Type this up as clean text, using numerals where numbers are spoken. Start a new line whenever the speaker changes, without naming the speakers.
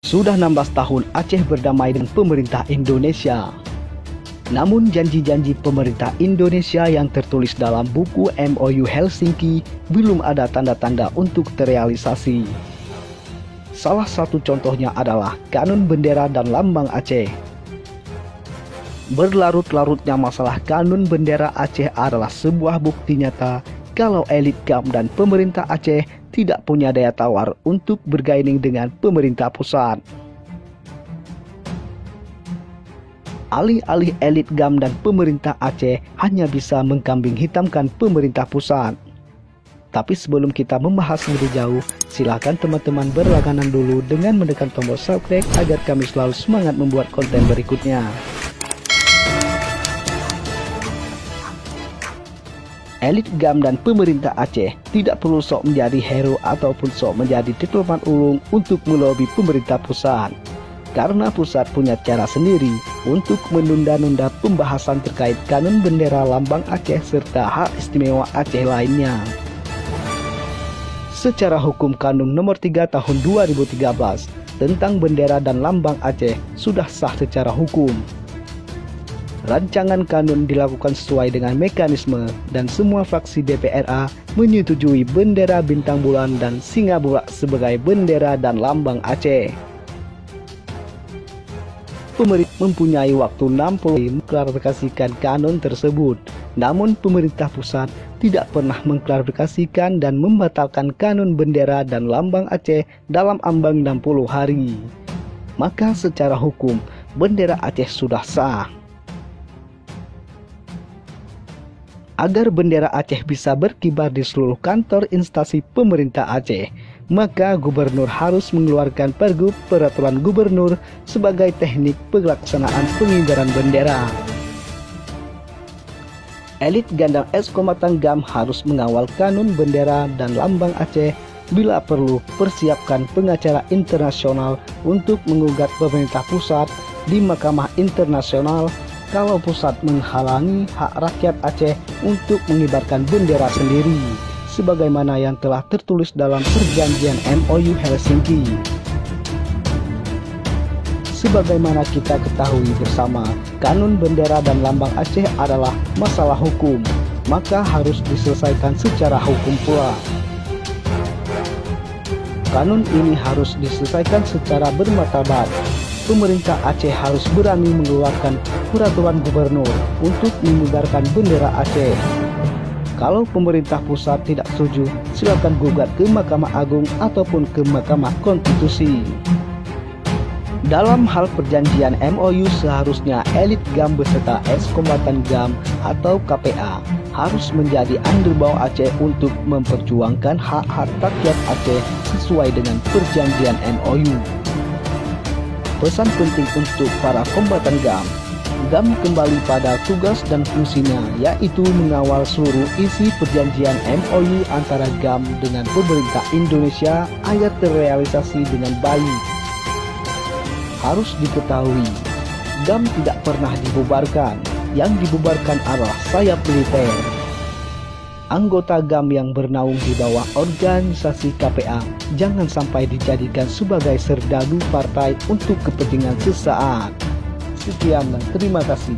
Sudah 16 tahun Aceh berdamai dengan pemerintah Indonesia. Namun janji-janji pemerintah Indonesia yang tertulis dalam buku MOU Helsinki belum ada tanda-tanda untuk terrealisasi. Salah satu contohnya adalah Kanun Bendera dan Lambang Aceh. Berlarut-larutnya masalah Kanun Bendera Aceh adalah sebuah bukti nyata kalau elit GAM dan pemerintah Aceh tidak punya daya tawar untuk bergaining dengan pemerintah pusat. Alih-alih elit GAM dan pemerintah Aceh hanya bisa mengkambing hitamkan pemerintah pusat. Tapi sebelum kita membahas lebih jauh, silakan teman-teman berlangganan dulu dengan menekan tombol subscribe agar kami selalu semangat membuat konten berikutnya. Elit GAM dan pemerintah Aceh tidak perlu sok menjadi hero ataupun sok menjadi diplomat ulung untuk melobi pemerintah pusat. Karena pusat punya cara sendiri untuk menunda-nunda pembahasan terkait Kanun Bendera Lambang Aceh serta hak istimewa Aceh lainnya. Secara hukum Kanun nomor 3 tahun 2013 tentang bendera dan lambang Aceh sudah sah secara hukum. Rancangan kanun dilakukan sesuai dengan mekanisme dan semua fraksi DPRA menyetujui bendera bintang bulan dan singa bulak sebagai bendera dan lambang Aceh. Pemerintah mempunyai waktu 60 hari mengklarifikasikan kanun tersebut. Namun pemerintah pusat tidak pernah mengklarifikasikan dan membatalkan kanun bendera dan lambang Aceh dalam ambang 60 hari. Maka secara hukum bendera Aceh sudah sah. Agar bendera Aceh bisa berkibar di seluruh kantor instansi pemerintah Aceh, maka gubernur harus mengeluarkan pergub peraturan gubernur sebagai teknik pelaksanaan pengibaran bendera. Elit gandang Eskomatang GAM harus mengawal kanun bendera dan lambang Aceh. Bila perlu, persiapkan pengacara internasional untuk menggugat pemerintah pusat di Mahkamah Internasional kalau pusat menghalangi hak rakyat Aceh untuk mengibarkan bendera sendiri, sebagaimana yang telah tertulis dalam perjanjian MOU Helsinki. Sebagaimana kita ketahui bersama, kanun bendera dan lambang Aceh adalah masalah hukum, maka harus diselesaikan secara hukum pula. Kanun ini harus diselesaikan secara bermartabat. Pemerintah Aceh harus berani mengeluarkan peraturan gubernur untuk mengibarkan bendera Aceh. Kalau pemerintah pusat tidak setuju, silakan gugat ke Mahkamah Agung ataupun ke Mahkamah Konstitusi. Dalam hal perjanjian MOU, seharusnya elit GAM beserta Eskombatan GAM atau KPA harus menjadi underbawa Aceh untuk memperjuangkan hak-hak rakyat Aceh sesuai dengan perjanjian MOU. Pesan penting untuk para kombatan GAM. GAM kembali pada tugas dan fungsinya, yaitu mengawal seluruh isi perjanjian MOU antara GAM dengan pemerintah Indonesia agar terrealisasi dengan baik. Harus diketahui, GAM tidak pernah dibubarkan. Yang dibubarkan adalah sayap militer. Anggota GAM yang bernaung di bawah organisasi KPA jangan sampai dijadikan sebagai serdadu partai untuk kepentingan sesaat. Sekian dan terima kasih.